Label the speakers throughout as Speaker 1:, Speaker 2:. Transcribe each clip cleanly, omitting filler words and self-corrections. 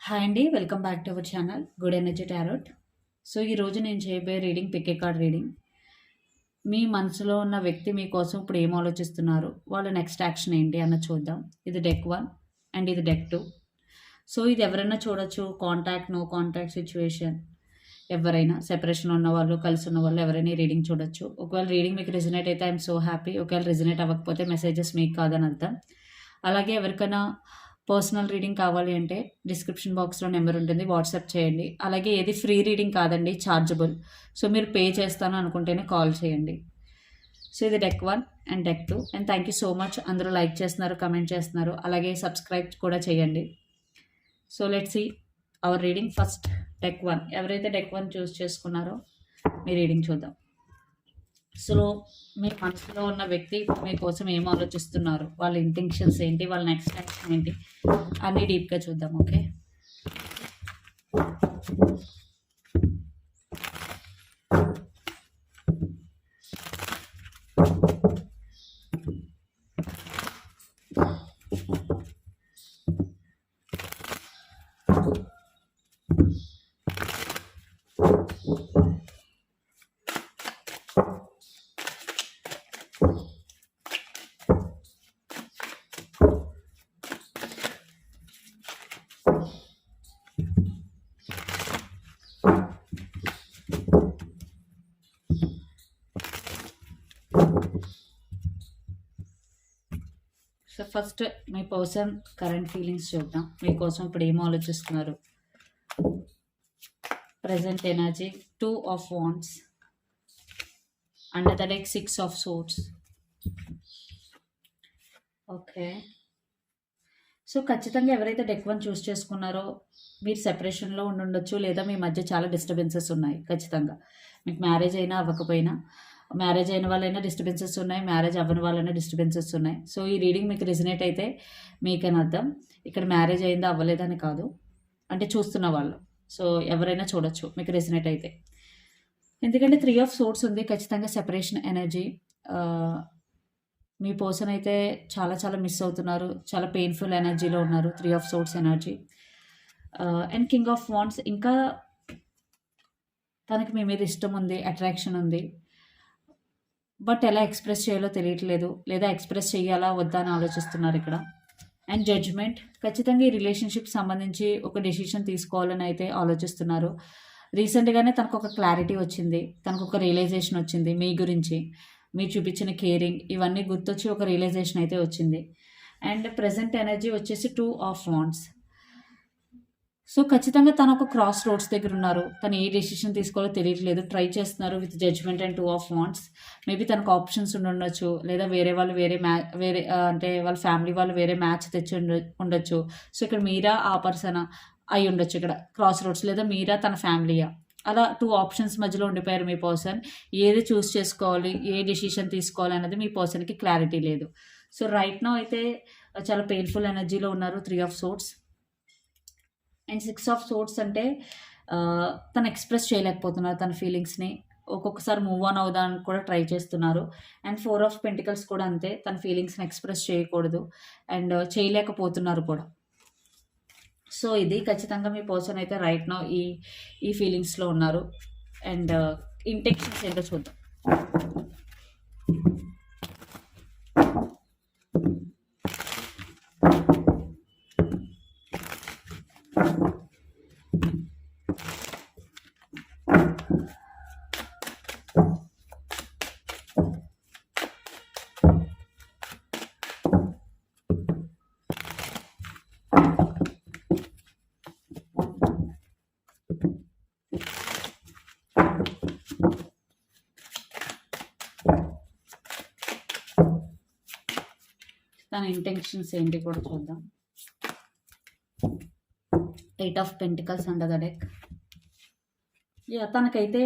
Speaker 1: Hi అండి, welcome back to our channel good energy tarot. So ఈరోజు నేను చేయబోయే reading pick a card reading. మీ మనసులో ఉన్న వ్యక్తి మీకోసం ఇప్పుడు ఏం ఆలోచిస్తున్నారు, వాళ్ళ నెక్స్ట్ యాక్షన్ ఏంటి అన్న చూద్దాం. ఇది డెక్ 1 అండ్ ఇది డెక్ 2. సో ఇది ఎవరైనా చూడొచ్చు, కాంటాక్ట్, నో కాంటాక్ట్ సిచ్యువేషన్, ఎవరైనా సెపరేషన్లో ఉన్న వాళ్ళు, కలిసి ఉన్న వాళ్ళు ఎవరైనా రీడింగ్ చూడొచ్చు. ఒకవేళ రీడింగ్ మీకు రిజనేట్ అయితే ఐఎమ్ సో హ్యాపీ. ఒకవేళ రిజనేట్ అవ్వకపోతే మెసేజెస్ మీకు కాదని అర్థం. అలాగే ఎవరికైనా పర్సనల్ రీడింగ్ కావాలి అంటే డిస్క్రిప్షన్ బాక్స్లో నెంబర్ ఉంటుంది, వాట్సాప్ చేయండి. అలాగే ఏది ఫ్రీ రీడింగ్ కాదండి, ఛార్జబుల్. సో మీరు పే చేస్తాను అనుకుంటేనే కాల్ చేయండి. సో ఇది deck 1 and deck 2. And thank you so much. అందరూ లైక్ చేస్తున్నారు, కమెంట్ చేస్తున్నారు, అలాగే సబ్స్క్రైబ్ కూడా చేయండి. So let's see our reading. First deck 1. ఎవరైతే డెక్ 1 చూస్ చేసుకున్నారో మీ రీడింగ్ చూద్దాం. సో మీ మనసులో ఉన్న వ్యక్తి మీకోసం ఏం ఆలోచిస్తున్నారు, వాళ్ళ ఇంటెన్షన్స్ ఏంటి, వాళ్ళ నెక్స్ట్ యాక్షన్ ఏంటి అన్నీ డీప్గా చూద్దాం. ఓకే, సో ఫస్ట్ మీ పర్సన్ కరెంట్ ఫీలింగ్స్ చూద్దాం. మీకోసం ఇప్పుడు ఏం ఆలోచిస్తున్నారు. Present energy 2 of Wands, under the deck 6 of Swords. Okay, so ఖచ్చితంగా ఎవరైతే డెక్ 1 చూస్ చేసుకున్నారో మీరు సెపరేషన్లో ఉండొచ్చు, లేదా మీ మధ్య చాలా డిస్టర్బెన్సెస్ ఉన్నాయి. ఖచ్చితంగా మీకు మ్యారేజ్ అయినా అవ్వకపోయినా, మ్యారేజ్ అయిన వాళ్ళైనా డిస్టర్బెన్సెస్ ఉన్నాయి, మ్యారేజ్ అవ్వని వాళ్ళైనా డిస్టర్బెన్సెస్ ఉన్నాయి. సో ఈ రీడింగ్ మీకు రిజనేట్ అయితే మీకని అర్థం. ఇక్కడ మ్యారేజ్ అయిందా అవ్వలేదని కాదు, అంటే చూస్తున్న వాళ్ళు. సో ఎవరైనా చూడొచ్చు మీకు రిజనేట్ అయితే, ఎందుకంటే 3 of Swords ఉంది. ఖచ్చితంగా సెపరేషన్ ఎనర్జీ. మీ పర్సన్ అయితే చాలా చాలా మిస్ అవుతున్నారు, చాలా పెయిన్ఫుల్ ఎనర్జీలో ఉన్నారు. 3 of Swords energy and king of wands. ఇంకా తనకి మీ మీద ఇష్టం ఉంది, అట్రాక్షన్ ఉంది, బట్ ఎలా ఎక్స్ప్రెస్ చేయాలో తెలియట్లేదు, లేదా ఎక్స్ప్రెస్ చేయాలా వద్దా అని ఆలోచిస్తున్నారు ఇక్కడ. And judgment. ఖచ్చితంగా ఈ రిలేషన్షిప్ సంబంధించి ఒక డెసిషన్ తీసుకోవాలని అయితే ఆలోచిస్తున్నారు. రీసెంట్గానే తనకు ఒక క్లారిటీ వచ్చింది, తనకు ఒక రియలైజేషన్ వచ్చింది మీ గురించి, మీరు చూపించిన కేరింగ్ ఇవన్నీ గుర్తొచ్చి ఒక రియలైజేషన్ అయితే వచ్చింది. అండ్ ప్రజెంట్ ఎనర్జీ వచ్చేసి 2 of Wands. సో ఖచ్చితంగా తను ఒక క్రాస్ రోడ్స్ దగ్గర ఉన్నారు. తను ఏ డెసిషన్ తీసుకోవాలో తెలియట్లేదు, ట్రై చేస్తున్నారు with judgment and 2 of Wands. Maybe తనకు ఆప్షన్స్ ఉండొచ్చు, లేదా వేరే వాళ్ళు వేరే అంటే వాళ్ళ ఫ్యామిలీ వాళ్ళు వేరే మ్యాచ్ తెచ్చి ఉండొచ్చు. సో ఇక్కడ మీరా ఆ పర్సన్ అయి ఉండొచ్చు ఇక్కడ క్రాస్ రోడ్స్, లేదా మీరా తన ఫ్యామిలీయా, అలా 2 ఆప్షన్స్ మధ్యలో ఉండిపోయారు మీ పర్సన్. ఏది చూస్ చేసుకోవాలి, ఏ డెసిషన్ తీసుకోవాలి అన్నది మీ పర్సన్కి క్లారిటీ లేదు. సో రైట్ నౌ అయితే చాలా పెయిన్ఫుల్ ఎనర్జీలో ఉన్నారు. 3 of Swords and 6 of Swords అంటే తను ఎక్స్ప్రెస్ చేయలేకపోతున్నారు తన ఫీలింగ్స్ని. ఒక్కొక్కసారి మూవ్ ఆన్ అవుదానికి కూడా ట్రై చేస్తున్నారు. అండ్ 4 of Pentacles కూడా అంతే, తన ఫీలింగ్స్ని ఎక్స్ప్రెస్ చేయకూడదు అండ్ చేయలేకపోతున్నారు కూడా. సో ఇది ఖచ్చితంగా మీ పర్సన్ అయితే రైట్ నౌ ఈ ఫీలింగ్స్లో ఉన్నారు. అండ్ ఇంటెన్షన్స్ ఏంటో చూద్దాం. తన ఇంటెన్షన్స్ ఏంటి కూడా చూద్దాం. 8 of Pentacles under the deck. తనకైతే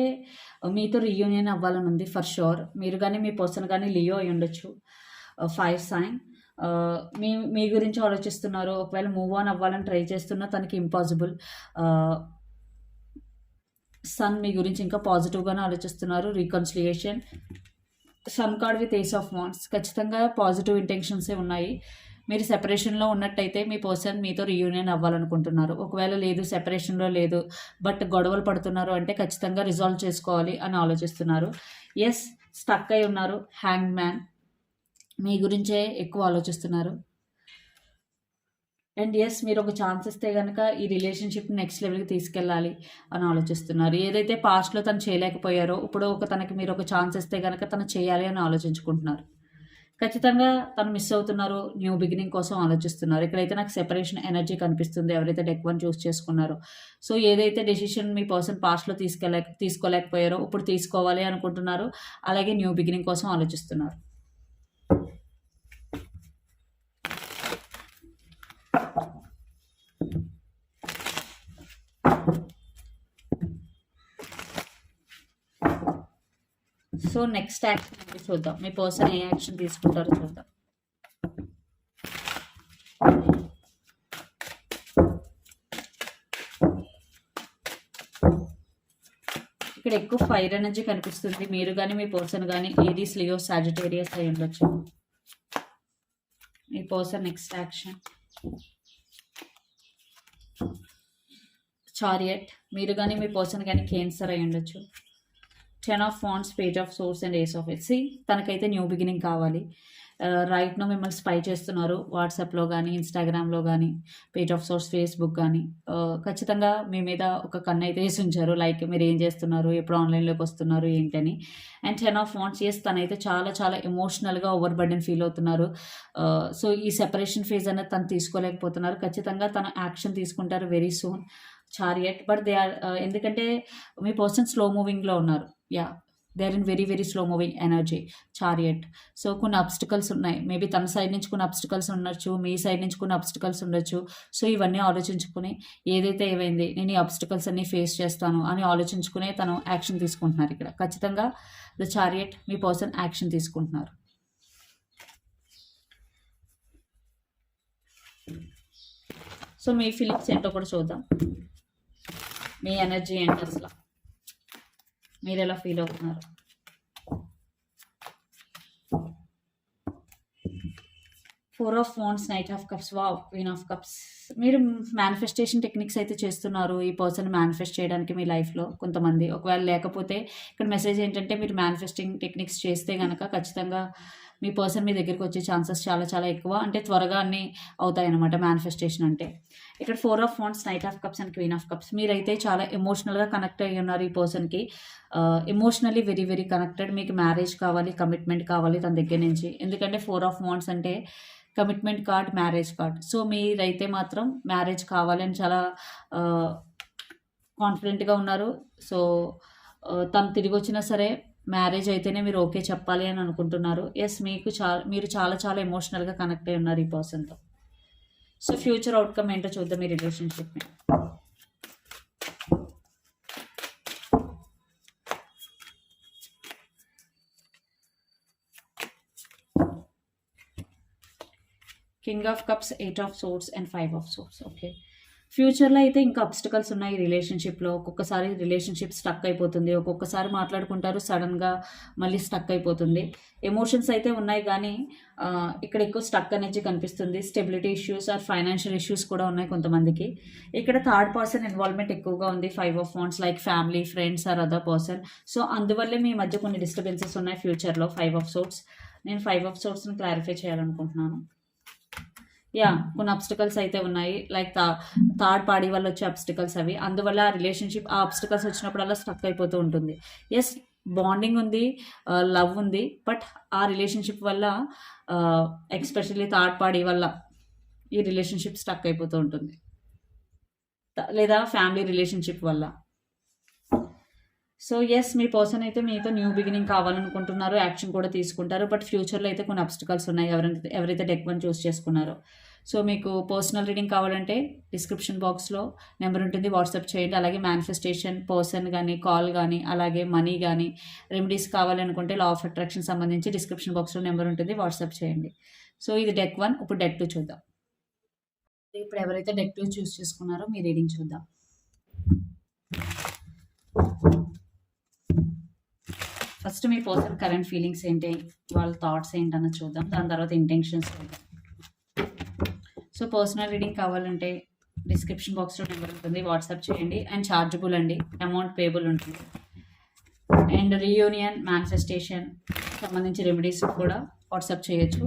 Speaker 1: మీతో రీయూనియన్ అవ్వాలని ఉంది ఫర్ షూర్. మీరు కానీ మీ పర్సన్ కానీ లియో అయి ఉండొచ్చు. 5 sign. మీ గురించి ఆలోచిస్తున్నారు. ఒకవేళ మూవ్ ఆన్ అవ్వాలని ట్రై చేస్తున్నా తనకి ఇంపాసిబుల్. సన్ మీ గురించి ఇంకా పాజిటివ్గానే ఆలోచిస్తున్నారు. Reconciliation. Sun card with ace of wands. ఖచ్చితంగా పాజిటివ్ ఇంటెన్షన్సే ఉన్నాయి. మీరు సెపరేషన్లో ఉన్నట్టయితే మీ పర్సన్ మీతో రీయూనియన్ అవ్వాలనుకుంటున్నారు. ఒకవేళ లేదు, సెపరేషన్లో లేదు, బట్ గొడవలు పడుతున్నారు అంటే ఖచ్చితంగా రిజాల్వ్ చేసుకోవాలి అని ఆలోచిస్తున్నారు. ఎస్, స్టక్ అయి ఉన్నారు. హ్యాంగ్ మ్యాన్ మీ గురించే ఎక్కువ ఆలోచిస్తున్నారు. అండ్ ఎస్, మీరు ఒక ఛాన్స్ ఇస్తే కనుక ఈ రిలేషన్షిప్ నెక్స్ట్ లెవెల్కి తీసుకెళ్ళాలి అని ఆలోచిస్తున్నారు. ఏదైతే పాస్ట్లో తను చేయలేకపోయారో ఇప్పుడు తనకి మీరు ఒక ఛాన్స్ ఇస్తే కనుక తను చేయాలి అని ఆలోచించుకుంటున్నారు. ఖచ్చితంగా తను మిస్ అవుతున్నారు. న్యూ బిగినింగ్ కోసం ఆలోచిస్తున్నారు. ఇక్కడైతే నాకు సెపరేషన్ ఎనర్జీ కనిపిస్తుంది ఎవరైతే డెక్ 1 చూస్ చేసుకున్నారో. సో ఏదైతే డెసిషన్ మీ పర్సన్ పాస్ట్లో తీసుకోలేకపోయారో ఇప్పుడు తీసుకోవాలి అనుకుంటున్నారు. అలాగే న్యూ బిగినింగ్ కోసం ఆలోచిస్తున్నారు. సో నెక్స్ట్ యాక్షన్ ఏంటి చూద్దాం. మీ పర్సన్ ఏ యాక్షన్ తీసుకుంటారో చూద్దాం. ఇక్కడ ఎక్కువ ఫైర్ ఎనర్జీ కనిపిస్తుంది. మీరు కానీ మీ పర్సన్ కానీ ఏరీస్, లియో, సాజిటేరియస్ అయి ఉండొచ్చు. మీ పర్సన్ నెక్స్ట్ యాక్షన్ చారియట్. మీరు కానీ మీ పర్సన్ కానీ కేన్సర్ అయి ఉండొచ్చు. 10 of Wands, Page of Swords and Ace of Wands. తనకైతే న్యూ బిగినింగ్ కావాలి. రైట్ నో మిమ్మల్ని స్పై చేస్తున్నారు. వాట్సాప్లో కానీ, ఇన్స్టాగ్రామ్లో కానీ, పేజ్ ఆఫ్ సోర్స్, ఫేస్బుక్ కానీ ఖచ్చితంగా మీ మీద ఒక కన్ను అయితే వేసి ఉంచారు. లైక్ మీరు ఏం చేస్తున్నారు, ఎప్పుడు ఆన్లైన్లోకి వస్తున్నారు ఏంటని. అండ్ 10 of Wands, ఎస్, తనైతే చాలా చాలా ఎమోషనల్గా ఓవర్ బర్డెన్ ఫీల్ అవుతున్నారు. సో ఈ సెపరేషన్ ఫేజ్ అనేది తను తీసుకోలేకపోతున్నారు. ఖచ్చితంగా తను యాక్షన్ తీసుకుంటారు very soon. Chariot, but they are ఎందుకంటే మీ పర్సన్ స్లో మూవింగ్లో ఉన్నారు. Yeah, they are in very very slow moving energy. Chariot. So కొన్ని అబ్స్టికల్స్ ఉన్నాయి. మేబీ తన సైడ్ నుంచి కొన్ని అబ్స్టికల్స్ ఉండొచ్చు, మీ సైడ్ నుంచి కొన్ని అబ్స్టికల్స్ ఉండొచ్చు. సో ఇవన్నీ ఆలోచించుకుని ఏదైతే ఏమైంది, నేను ఈ అబ్స్టికల్స్ అన్నీ ఫేస్ చేస్తాను అని ఆలోచించుకునే తను యాక్షన్ తీసుకుంటున్నారు. ఇక్కడ ఖచ్చితంగా the chariot, me person action తీసుకుంటున్నారు. సో మీ ఫీలింగ్స్ ఏంటో కూడా చూద్దాం. మీ ఎనర్జీ ఏంటి, అసలు మీరు ఎలా ఫీల్ అవుతున్నారు. Four of Wands, Knight of Cups, wow, Queen of Cups. మీరు మేనిఫెస్టేషన్ టెక్నిక్స్ అయితే చేస్తున్నారు ఈ పర్సన్ మేనిఫెస్ట్ చేయడానికి మీ లైఫ్లో కొంతమంది. ఒకవేళ లేకపోతే ఇక్కడ మెసేజ్ ఏంటంటే మీరు మేనిఫెస్టింగ్ టెక్నిక్స్ చేస్తే కనుక ఖచ్చితంగా మీ పర్సన్ మీ దగ్గరికి వచ్చే ఛాన్సెస్ చాలా చాలా ఎక్కువ. అంటే త్వరగా అన్నీ అవుతాయి అన్నమాట మేనిఫెస్టేషన్ అంటే. ఇక్కడ 4 of Wands, Knight of Cups and Queen of Cups. మీరైతే చాలా ఎమోషనల్గా కనెక్ట్ అయ్యి ఉన్నారు ఈ పర్సన్కి. Emotionally very very connected. మీకు మ్యారేజ్ కావాలి, కమిట్మెంట్ కావాలి తన దగ్గర నుంచి. ఎందుకంటే 4 of Wands అంటే commitment card, marriage card. So మీరైతే మాత్రం మ్యారేజ్ కావాలని చాలా కాన్ఫిడెంట్గా ఉన్నారు. సో తను తిరిగి వచ్చినా సరే మ్యారేజ్ అయితేనే మీరు ఓకే చెప్పాలి అని అనుకుంటున్నారు. ఎస్, మీరు చాలా చాలా ఎమోషనల్గా కనెక్ట్ అయి ఉన్నారు ఈ పర్సన్తో. సో ఫ్యూచర్ అవుట్కమ్ ఏంటో చూద్దాం ఈ రిలేషన్షిప్ని. King of cups, 8 of Swords and 5 of Swords. Okay, ఫ్యూచర్లో అయితే ఇంకా అబ్స్టికల్స్ ఉన్నాయి రిలేషన్షిప్లో. ఒక్కొక్కసారి రిలేషన్షిప్ స్టక్ అయిపోతుంది, ఒక్కొక్కసారి మాట్లాడుకుంటారు, సడన్గా మళ్ళీ స్టక్ అయిపోతుంది. ఎమోషన్స్ అయితే ఉన్నాయి కానీ ఇక్కడ ఎక్కువ స్టక్ అనేది కనిపిస్తుంది. Stability issues or financial issues కూడా ఉన్నాయి కొంతమందికి. ఇక్కడ థర్డ్ పర్సన్ ఇన్వాల్వ్మెంట్ ఎక్కువగా ఉంది. 5 of Wands, like family, friends or other person. So అందువల్లే మీ మధ్య కొన్ని డిస్టర్బెన్సెస్ ఉన్నాయి ఫ్యూచర్లో. 5 of Swords, నేను 5 of Swordsని క్లారిఫై చేయాలనుకుంటున్నాను. యా, కొన్ని అబ్స్టికల్స్ అయితే ఉన్నాయి, లైక్ థర్డ్ పార్టీ వల్ల వచ్చే అబ్స్టికల్స్ అవి. అందువల్ల ఆ రిలేషన్షిప్ ఆ అబ్స్టికల్స్ వచ్చినప్పుడల్లా స్టక్ అయిపోతూ ఉంటుంది. ఎస్, బాండింగ్ ఉంది, లవ్ ఉంది, బట్ ఆ రిలేషన్షిప్ వల్ల ఎక్స్పెషల్లీ థర్డ్ పార్టీ వల్ల ఈ రిలేషన్షిప్ స్టక్ అయిపోతూ ఉంటుంది, లేదా ఫ్యామిలీ రిలేషన్షిప్ వల్ల. సో ఎస్, మీ పర్సన్ అయితే మీతో న్యూ బిగినింగ్ కావాలనుకుంటున్నారు, యాక్షన్ కూడా తీసుకుంటారు. బట్ ఫ్యూచర్లో అయితే కొన్ని అబ్స్టికల్స్ ఉన్నాయి ఎవరైతే డెక్ 1 చూస్ చేసుకున్నారో. సో మీకు పర్సనల్ రీడింగ్ కావాలంటే డిస్క్రిప్షన్ బాక్స్లో నెంబర్ ఉంటుంది, వాట్సాప్ చేయండి. అలాగే మేనిఫెస్టేషన్, పర్సన్ కానీ, కాల్ కానీ, అలాగే మనీ కానీ, రెమెడీస్ కావాలనుకుంటే లా ఆఫ్ అట్రాక్షన్ సంబంధించి డిస్క్రిప్షన్ బాక్స్లో నెంబర్ ఉంటుంది, వాట్సాప్ చేయండి. సో ఇది డెక్ 1. ఇప్పుడు డెక్ 2 చూద్దాం. ఇప్పుడు ఎవరైతే డెక్ 2 చూస్ చేసుకున్నారో మీ రీడింగ్ చూద్దాం. ఫస్ట్ మీ పర్సన్ కరెంట్ ఫీలింగ్స్ ఏంటి, వాళ్ళ థాట్స్ ఏంటన్నది చూద్దాం. దాని తర్వాత ఇంటెన్షన్స్ చూద్దాం. సో పర్సనల్ రీడింగ్ కావాలంటే డిస్క్రిప్షన్ బాక్స్లో నెంబర్ ఉంటుంది, వాట్సాప్ చేయండి. అండ్ ఛార్జబుల్ అండి, అమౌంట్ పేబుల్ ఉంటుంది. అండ్ రీయూనియన్, మేనిఫెస్టేషన్ సంబంధించి రెమెడీస్ కూడా వాట్సాప్ చేయొచ్చు.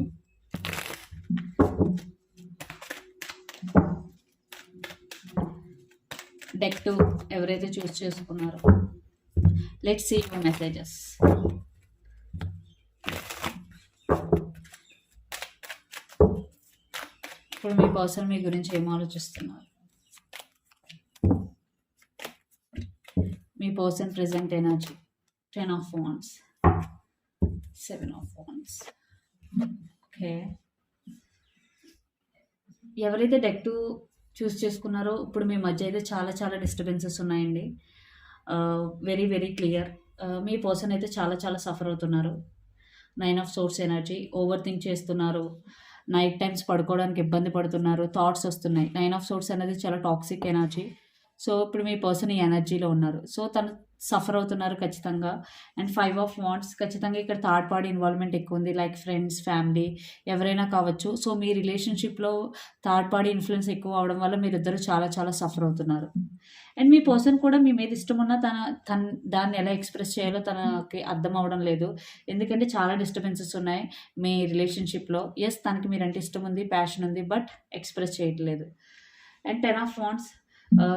Speaker 1: డెక్ 2 ఎవరైతే చూస్ చేసుకున్నారో, లెట్స్ సీ యువర్ మెసేజెస్. ఇప్పుడు మీ పర్సన్ మీ గురించి ఏం ఆలోచిస్తున్నారు? మీ person present energy, 10 of Wands, 7 of Wands. Okay, ఎవరైతే డెక్ 2 చూస్ చేసుకున్నారో ఇప్పుడు మీ మధ్య అయితే చాలా చాలా డిస్టర్బెన్సెస్ ఉన్నాయండి. Very very clear. మీ పర్సన్ అయితే చాలా చాలా సఫర్ అవుతున్నారు. 9 of Swords energy, overthink చేస్తున్నారు, నైట్ టైమ్స్ పడుకోవడానికి ఇబ్బంది పడుతున్నారు, థాట్స్ వస్తున్నాయి. 9 of Swords అనేది చాలా టాక్సిక్ ఎనర్జీ. సో ఇప్పుడు మీ పర్సన్ ఈ ఎనర్జీలో ఉన్నారు. సో తను సఫర్ అవుతున్నారు ఖచ్చితంగా. అండ్ 5 of Wands, ఖచ్చితంగా ఇక్కడ థర్డ్ పార్టీ ఇన్వాల్వ్మెంట్ ఎక్కువ ఉంది, లైక్ ఫ్రెండ్స్, ఫ్యామిలీ ఎవరైనా కావచ్చు. సో మీ రిలేషన్షిప్లో థర్డ్ పార్టీ ఇన్ఫ్లుయెన్స్ ఎక్కువ అవడం వల్ల మీరిద్దరు చాలా చాలా సఫర్ అవుతున్నారు. అండ్ మీ పర్సన్ కూడా మీ మీద ఇష్టం ఉన్న తన దాన్ని ఎలా ఎక్స్ప్రెస్ చేయాలో తనకి అర్థం అవ్వడం లేదు. ఎందుకంటే చాలా డిస్టర్బెన్సెస్ ఉన్నాయి మీ రిలేషన్షిప్లో. ఎస్, తనకి మీరంటే ఇష్టం ఉంది, ప్యాషన్ ఉంది, బట్ ఎక్స్ప్రెస్ చేయట్లేదు. And 10 of Wands,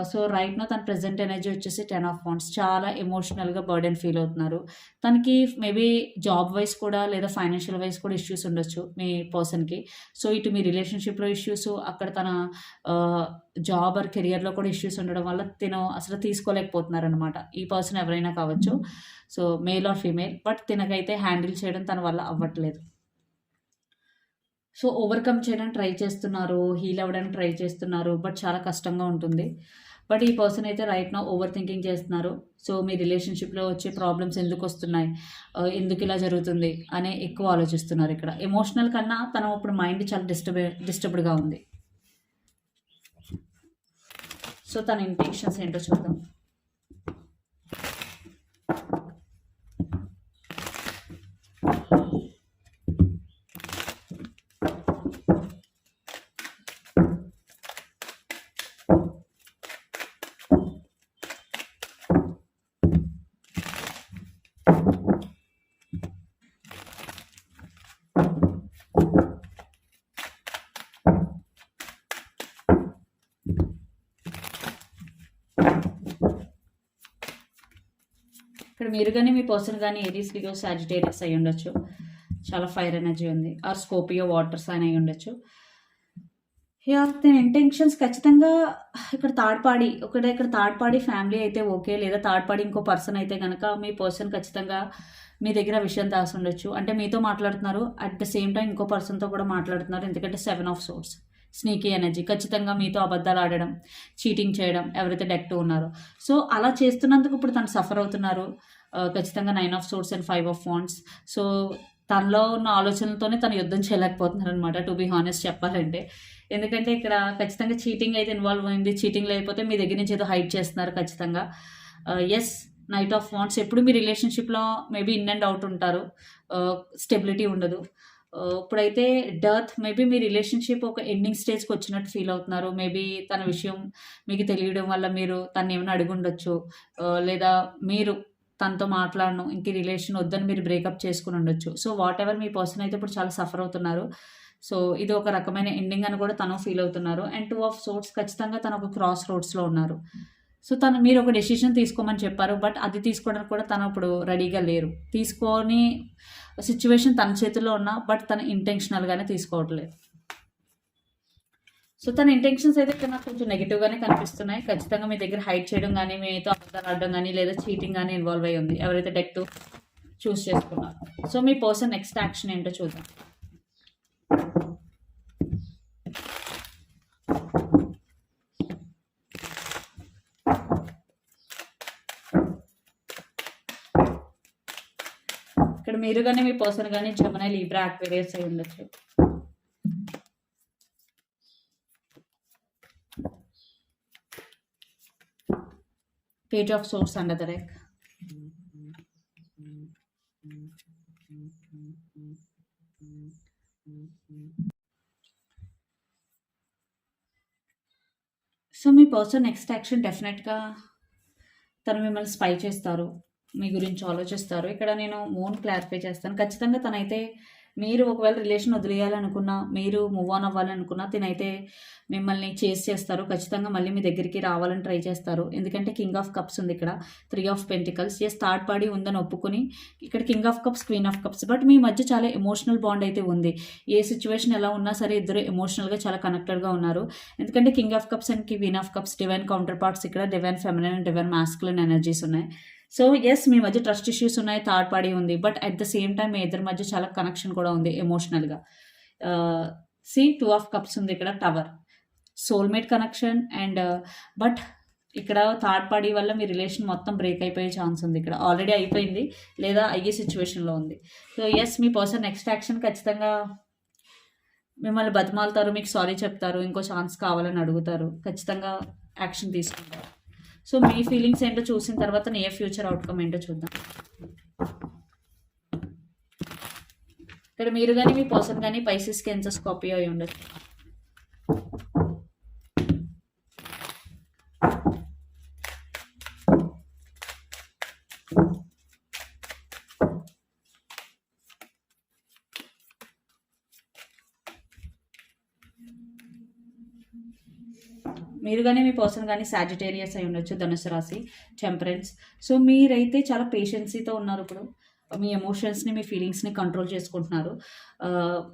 Speaker 1: so right now తన ప్రెజెంట్ ఎనర్జీ వచ్చేసి 10 of Wands, చాలా ఎమోషనల్గా బర్డెన్ ఫీల్ అవుతున్నారు. తనకి మేబీ జాబ్ వైజ్ కూడా లేదా ఫైనాన్షియల్ వైజ్ కూడా ఇష్యూస్ ఉండొచ్చు మీ పర్సన్కి. సో ఇటు మీ రిలేషన్షిప్లో ఇష్యూస్, అక్కడ తన జాబ్ ఆర్ కెరియర్లో కూడా ఇష్యూస్ ఉండడం వల్ల తిను అసలు తీసుకోలేకపోతున్నారనమాట. ఈ పర్సన్ ఎవరైనా కావచ్చు, so male or female, but తినకైతే హ్యాండిల్ చేయడం తన వల్ల అవ్వట్లేదు. సో ఓవర్కమ్ చేయడానికి ట్రై చేస్తున్నారు, హీల్ అవ్వడానికి ట్రై చేస్తున్నారు, బట్ చాలా కష్టంగా ఉంటుంది. బట్ ఈ పర్సన్ అయితే రైట్ నో ఓవర్ థింకింగ్ చేస్తున్నారు. సో మీ రిలేషన్షిప్లో వచ్చే ప్రాబ్లమ్స్ ఎందుకు వస్తున్నాయి, ఎందుకు ఇలా జరుగుతుంది అనే ఎక్కువ ఆలోచిస్తున్నారు. ఇక్కడ ఎమోషనల్ కన్నా తన ఇప్పుడు మైండ్ చాలా డిస్టర్బ్డ్గా ఉంది. సో తన ఇంటెన్షన్స్ ఏంటో చూద్దాం. ఇక్కడ మీరు కానీ మీ పర్సన్ కానీ ఏరీస్, లియో, సాజిటేరియస్ అయి ఉండొచ్చు. చాలా ఫైర్ ఎనర్జీ ఉంది. ఆర్ స్కోపియో, వాటర్ సైన్ అయి ఉండొచ్చు. దీని ఇంటెన్షన్స్ ఖచ్చితంగా ఇక్కడ థర్డ్ పార్టీ ఫ్యామిలీ అయితే ఓకే, లేదా థర్డ్ పార్టీ ఇంకో పర్సన్ అయితే కనుక మీ పర్సన్ ఖచ్చితంగా మీ దగ్గర విషయం దాసి ఉండొచ్చు. అంటే మీతో మాట్లాడుతున్నారు, అట్ ద సేమ్ టైం ఇంకో పర్సన్తో కూడా మాట్లాడుతున్నారు. ఎందుకంటే 7 of Swords స్నీకీ ఎనర్జీ, ఖచ్చితంగా మీతో అబద్ధాలు ఆడడం, చీటింగ్ చేయడం ఎవరైతే డెక్ 2 ఉన్నారో. సో అలా చేస్తున్నందుకు ఇప్పుడు తను సఫర్ అవుతున్నారు. ఖచ్చితంగా 9 of Swords and 5 of Wands. So తనలో ఉన్న ఆలోచనలతోనే తను యుద్ధం చేయలేకపోతున్నారు అనమాట, టు బీ హానెస్ట్ చెప్పాలంటే. ఎందుకంటే ఇక్కడ ఖచ్చితంగా చీటింగ్ అయితే ఇన్వాల్వ్ అయింది. చీటింగ్ లేకపోతే మీ దగ్గర నుంచి ఏదో హైడ్ చేస్తున్నారు ఖచ్చితంగా. ఎస్, నైట్ ఆఫ్ వాండ్స్, ఎప్పుడు మీ రిలేషన్షిప్లో మేబీ ఇన్ అండ్ అవుట్ ఉంటారు, స్టెబిలిటీ ఉండదు. ఇప్పుడైతే డర్త్, మేబీ మీ రిలేషన్షిప్ ఒక ఎండింగ్ స్టేజ్కి వచ్చినట్టు ఫీల్ అవుతున్నారు. మేబీ తన విషయం మీకు తెలియడం వల్ల మీరు తను ఏమైనా అడుగుండొచ్చు, లేదా మీరు తనతో మాట్లాడను, ఇంక రిలేషన్ వద్దని మీరు బ్రేకప్ చేసుకుని ఉండొచ్చు. So what ever, me person అయితే ఇప్పుడు చాలా సఫర్ అవుతున్నారు. సో ఇది ఒక రకమైన ఎండింగ్ అని కూడా తను ఫీల్ అవుతున్నారు. అండ్ 2 of Swords, ఖచ్చితంగా తను ఒక క్రాస్ రోడ్స్లో ఉన్నారు. సో మీరు ఒక డెసిషన్ తీసుకోమని చెప్పారు, బట్ అది తీసుకోవడానికి కూడా తను ఇప్పుడు రెడీగా లేరు. తీసుకొని సిచ్యువేషన్ తన చేతుల్లో ఉన్నా, బట్ తను ఇంటెన్షనల్గానే తీసుకోవట్లేదు. సో తన ఇంటెన్షన్స్ అయితే నాకు కొంచెం నెగిటివ్గానే కనిపిస్తున్నాయి. ఖచ్చితంగా మీ దగ్గర హైడ్ చేయడం కానీ, మీతో అబద్ధాలు ఆడడం కానీ, లేదా చీటింగ్ కానీ ఇన్వాల్వ్ అయ్యి ఉంది ఎవరైతే డెక్ 2 చూస్ చేసుకున్నారు. సో మీ పర్సన్ నెక్స్ట్ యాక్షన్ ఏంటో చూద్దాం. ఇక్కడ మీరు కానీ మీ పర్సన్ కానీ జెమినీ, లిబ్రా, అక్వేరియస్ అయి ఉండొచ్చు. Page of Swords under the deck. Person next action డెఫినెట్గా తను మిమ్మల్ని స్పై చేస్తారు, మీ గురించి ఆలోచిస్తారు. ఇక్కడ నేను మూన్ క్లారిఫై చేస్తాను. ఖచ్చితంగా తనైతే మీరు ఒకవేళ రిలేషన్ వదిలేయాలనుకున్నా, మీరు మూవ్ ఆన్ అవ్వాలనుకున్నా, తినైతే మిమ్మల్ని చేస్ చేస్తారు. ఖచ్చితంగా మళ్ళీ మీ దగ్గరికి రావాలని ట్రై చేస్తారు. ఎందుకంటే కింగ్ ఆఫ్ కప్స్ ఉంది ఇక్కడ, 3 of pentacles. Yes, third party ఉందని ఒప్పుకొని ఇక్కడ king of cups, queen of cups. But మీ మధ్య చాలా ఎమోషనల్ బాండ్ అయితే ఉంది. ఏ సిచ్యువేషన్ ఎలా ఉన్నా సరే ఇద్దరు ఎమోషనల్గా చాలా కనెక్టెడ్గా ఉన్నారు. ఎందుకంటే king of cups and queen of cups divine counterparts. ఇక్కడ divine feminine and divine masculine energies ఉన్నాయి. సో ఎస్, మీ మధ్య ట్రస్ట్ ఇష్యూస్ ఉన్నాయి, థర్డ్ పార్టీ ఉంది. But at the same time మీ ఇద్దరి మధ్య చాలా కనెక్షన్ కూడా ఉంది ఎమోషనల్గా. 2 ఆఫ్ కప్స్ ఉంది ఇక్కడ, tower, soulmate connection. And but ఇక్కడ థర్డ్ పార్టీ వల్ల మీ రిలేషన్ మొత్తం బ్రేక్ అయిపోయే ఛాన్స్ ఉంది. ఇక్కడ ఆల్రెడీ అయిపోయింది లేదా అయ్యే సిచ్యువేషన్లో ఉంది. సో ఎస్, మీ పర్సన్ నెక్స్ట్ యాక్షన్ ఖచ్చితంగా మిమ్మల్ని బతిమాలుతారు, మీకు సారీ చెప్తారు, ఇంకో ఛాన్స్ కావాలని అడుగుతారు, ఖచ్చితంగా యాక్షన్ తీసుకుంటారు. సో మీ ఫీలింగ్స్ ఏంటో చూసిన తర్వాత నియర్ ఫ్యూచర్ అవుట్కమ్ ఏంటో చూద్దాం. ఇక్కడ మీరు కానీ మీ పర్సన్ కానీ పైసిస్, కెన్సర్, స్కార్పియో అయి ఉండొచ్చు. మీరు కానీ మీ పర్సన్ కానీ సాజిటేరియస్ అయి ఉండొచ్చు, ధనుసు రాశి, టెంపరెన్స్. సో మీరైతే చాలా పేషెన్సీతో ఉన్నారు. ఇప్పుడు మీ ఎమోషన్స్ని, మీ ఫీలింగ్స్ని కంట్రోల్ చేసుకుంటున్నారు.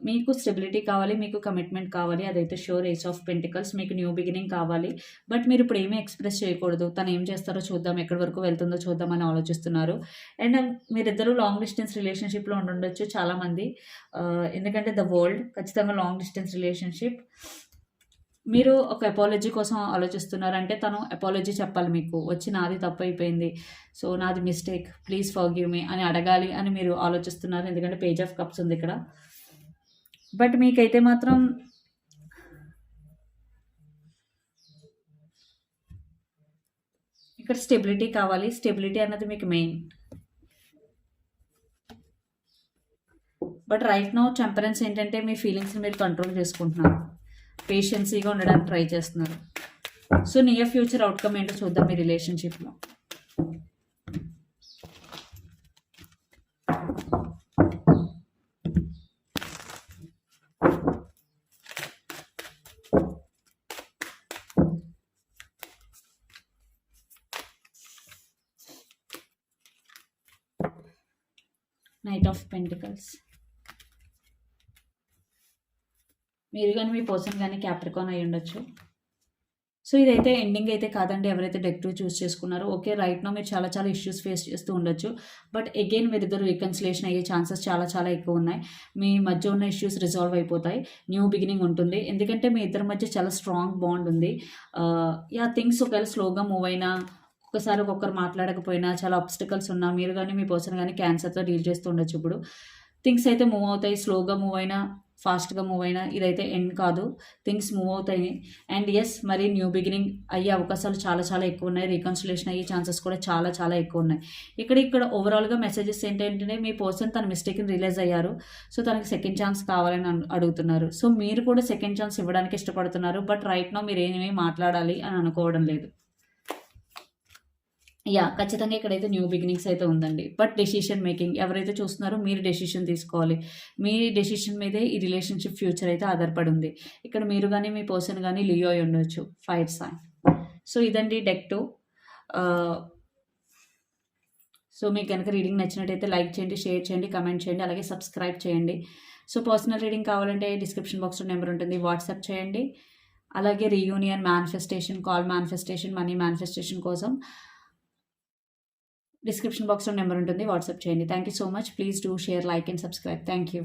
Speaker 1: మీకు స్టెబిలిటీ కావాలి, మీకు కమిట్మెంట్ కావాలి, అదైతే షూర్. ఏస్ ఆఫ్ పెంటికల్స్, మీకు న్యూ బిగినింగ్ కావాలి. బట్ మీరు ఇప్పుడు ఏమీ ఎక్స్ప్రెస్ చేయకూడదు. తను ఏం చేస్తారో చూద్దాం, ఎక్కడి వరకు వెళ్తుందో చూద్దామని ఆలోచిస్తున్నారు. అండ్ మీరిద్దరూ లాంగ్ డిస్టెన్స్ రిలేషన్షిప్లో ఉండొచ్చు చాలామంది. ఎందుకంటే ద వరల్డ్ ఖచ్చితంగా లాంగ్ డిస్టెన్స్ రిలేషన్షిప్. మీరు ఒక అపాలజీ కోసం ఆలోచిస్తున్నారంటే తను అపాలజీ చెప్పాలి మీకు, వచ్చి నాది తప్పు అయిపోయింది, సో నాది మిస్టేక్, ప్లీజ్ ఫర్గివ్ మీ అని అడగాలి అని మీరు ఆలోచిస్తున్నారు. ఎందుకంటే పేజ్ ఆఫ్ కప్స్ ఉంది ఇక్కడ. బట్ మీకైతే మాత్రం ఇక్కడ స్టెబిలిటీ కావాలి. స్టెబిలిటీ అన్నది మీకు main. But right now temperance ఏంటంటే మీ ఫీలింగ్స్ని మీరు కంట్రోల్ చేసుకుంటున్నారు, పేషెన్సీగా ఉండడానికి ట్రై చేస్తున్నారు. సో నియర్ ఫ్యూచర్ అవుట్కమ్ ఏంటో చూద్దాం మీ రిలేషన్షిప్లో. Knight of pentacles. మీరు కానీ మీ పర్సన్ కానీ క్యాప్రికాన్ అయి ఉండొచ్చు. సో ఇదైతే ఎండింగ్ అయితే కాదండి. ఎవరైతే డెక్ 2 చూస్ చేసుకున్నారో ఓకే, రైట్ నో మీరు చాలా చాలా ఇష్యూస్ ఫేస్ చేస్తూ ఉండొచ్చు. బట్ అగైన్ మీరిద్దరు రీకన్సిలేషన్ అయ్యే ఛాన్సెస్ చాలా చాలా ఎక్కువ ఉన్నాయి. మీ మధ్య ఉన్న ఇష్యూస్ రిజాల్వ్ అయిపోతాయి, న్యూ బిగినింగ్ ఉంటుంది. ఎందుకంటే మీ ఇద్దరి మధ్య చాలా స్ట్రాంగ్ బాండ్ ఉంది. థింగ్స్ ఒకవేళ స్లోగా మూవ్ అయినా, ఒకసారి ఒక్కొక్కరు మాట్లాడకపోయినా, చాలా ఆబ్స్టికల్స్ ఉన్నా, మీరు కానీ మీ పర్సన్ కానీ క్యాన్సర్తో డీల్ చేస్తూ ఉండొచ్చు. ఇప్పుడు థింగ్స్ అయితే మూవ్ అవుతాయి, స్లోగా మూవ్ అయినా ఫాస్ట్గా మూవ్ అయినా ఇదైతే ఎండ్ కాదు, థింగ్స్ మూవ్ అవుతాయి. అండ్ ఎస్, మరి న్యూ బిగినింగ్ అయ్యే అవకాశాలు చాలా చాలా ఎక్కువ ఉన్నాయి. రీకన్సిలేషన్ అయ్యే ఛాన్సెస్ కూడా చాలా చాలా ఎక్కువ ఉన్నాయి. ఇక్కడ ఓవరాల్గా మెసేజెస్ ఏంటంటే మీ పర్సన్ తన మిస్టేక్ని రియలైజ్ అయ్యారు. సో తనకి సెకండ్ ఛాన్స్ కావాలని అడుగుతున్నారు. సో మీరు కూడా సెకండ్ ఛాన్స్ ఇవ్వడానికి ఇష్టపడుతున్నారు. బట్ రైట్ నో మీరు ఏమేమి మాట్లాడాలి అని అనుకోవడం లేదు. ఖచ్చితంగా ఇక్కడైతే న్యూ బిగినింగ్స్ అయితే ఉందండి. బట్ డెసిషన్ మేకింగ్ ఎవరైతే చూస్తున్నారో మీరు డెసిషన్ తీసుకోవాలి. మీ డెసిషన్ మీదే ఈ రిలేషన్షిప్ ఫ్యూచర్ అయితే ఆధారపడి ఉంది. ఇక్కడ మీరు కానీ మీ పర్సన్ కానీ లియో అయి ఉండొచ్చు, ఫైర్ సైన్. సో ఇదండి డెక్ 2. సో మీకు కనుక రీడింగ్ నచ్చినట్టయితే లైక్ చేయండి, షేర్ చేయండి, కమెంట్ చేయండి, అలాగే సబ్స్క్రైబ్ చేయండి. సో పర్సనల్ రీడింగ్ కావాలంటే డిస్క్రిప్షన్ బాక్స్లో నెంబర్ ఉంటుంది, వాట్సాప్ చేయండి. అలాగే reunion, manifestation, call manifestation, money manifestation కోసం డిస్క్రిప్షన్ బాక్స్లో నెంబర్ ఉంటుంది, వాట్సాప్ చేయండి. Thank you so much. Please do share, like and subscribe. Thank you.